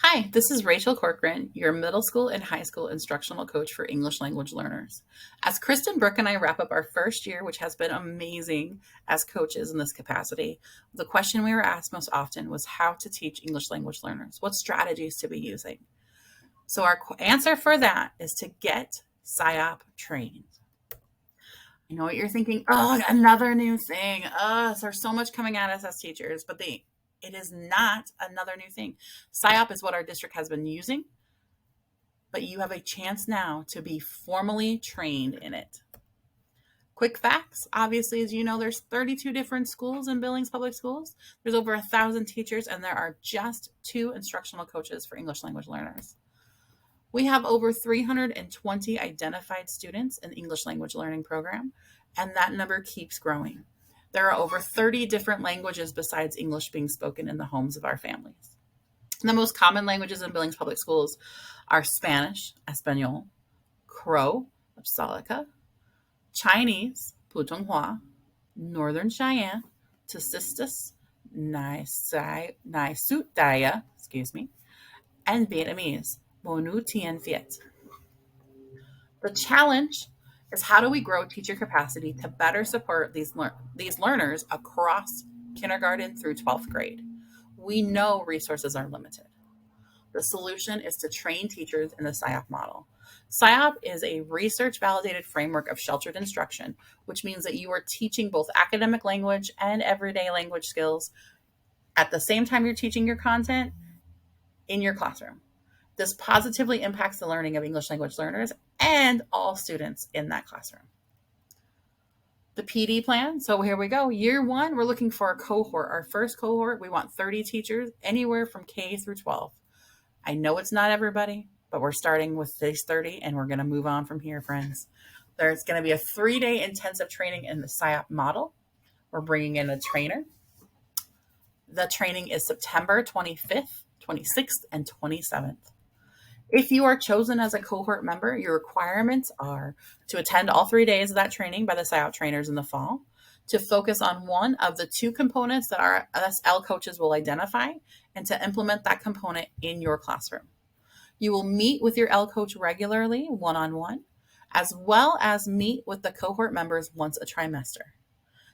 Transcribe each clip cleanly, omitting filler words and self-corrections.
Hi, this is Rachel Corcoran, your middle school and high school instructional coach for English language learners. As Kristen Brooke and I wrap up our first year, which has been amazing as coaches in this capacity, the question we were asked most often was how to teach English language learners, what strategies to be using. So our answer for that is to get SIOP trained. I know what you're thinking. Oh, another new thing. There's so much coming at us as teachers, but it is not another new thing. SIOP is what our district has been using, but you have a chance now to be formally trained in it. Quick facts. Obviously, as you know, there's 32 different schools in Billings Public Schools. There's over 1,000 teachers, and there are just 2 instructional coaches for English language learners. We have over 320 identified students in the English language learning program, and that number keeps growing. There are over 30 different languages besides English being spoken in the homes of our families. The most common languages in Billings Public Schools are Spanish, Espanol, Crow, Apsalica, Chinese, Putonghua, Northern Cheyenne, Tsistis, Nisut Daya, and Vietnamese, Monu Tien Viet. The challenge is how do we grow teacher capacity to better support these learners across kindergarten through 12th grade? We know resources are limited. The solution is to train teachers in the SIOP model. SIOP is a research-validated framework of sheltered instruction, which means that you are teaching both academic language and everyday language skills at the same time you're teaching your content in your classroom. This positively impacts the learning of English language learners and all students in that classroom. The PD plan. So here we go. Year 1, we're looking for a cohort. Our first cohort, we want 30 teachers, anywhere from K through 12. I know it's not everybody, but we're starting with these 30 and we're going to move on from here, friends. There's going to be a 3-day intensive training in the SIOP model. We're bringing in a trainer. The training is September 25th, 26th, and 27th. If you are chosen as a cohort member, your requirements are to attend all 3 days of that training by the SIOP trainers in the fall, to focus on one of the 2 components that our SL coaches will identify, and to implement that component in your classroom. You will meet with your L coach regularly, one-on-one, as well as meet with the cohort members once a trimester.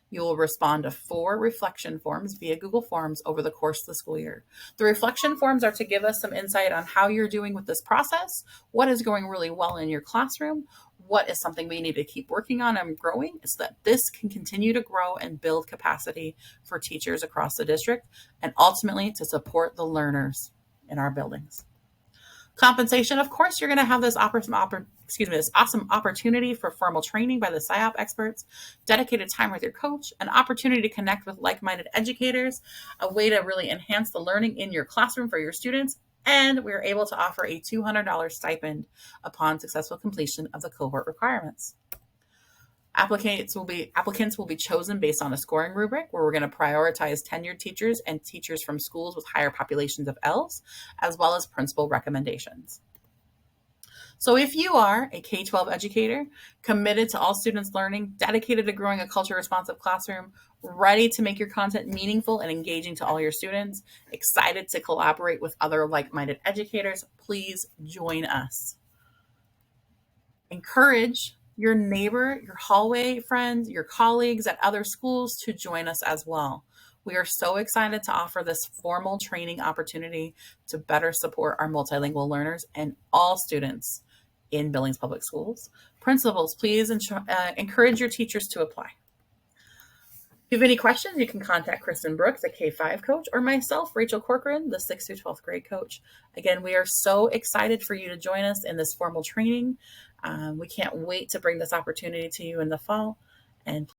You will respond to 4 reflection forms via Google Forms over the course of the school year. The reflection forms are to give us some insight on how you're doing with this process, what is going really well in your classroom, what is something we need to keep working on and growing so that this can continue to grow and build capacity for teachers across the district and ultimately to support the learners in our buildings. Compensation, of course, you're going to have this awesome opportunity for formal training by the SIOP experts, dedicated time with your coach, an opportunity to connect with like-minded educators, a way to really enhance the learning in your classroom for your students, and we're able to offer a $200 stipend upon successful completion of the cohort requirements. Applicants will be chosen based on a scoring rubric where we're going to prioritize tenured teachers and teachers from schools with higher populations of Ls, as well as principal recommendations. So if you are a K-12 educator, committed to all students learning, dedicated to growing a culture-responsive classroom, ready to make your content meaningful and engaging to all your students, excited to collaborate with other like-minded educators, please join us. Encourage your neighbor, your hallway friends, your colleagues at other schools to join us as well. We are so excited to offer this formal training opportunity to better support our multilingual learners and all students in Billings Public Schools. Principals, please encourage your teachers to apply. If you have any questions, you can contact Kristen Brooks, the K-5 coach, or myself, Rachel Corcoran, the 6th through 12th grade coach. Again, we are so excited for you to join us in this formal training. We can't wait to bring this opportunity to you in the fall. And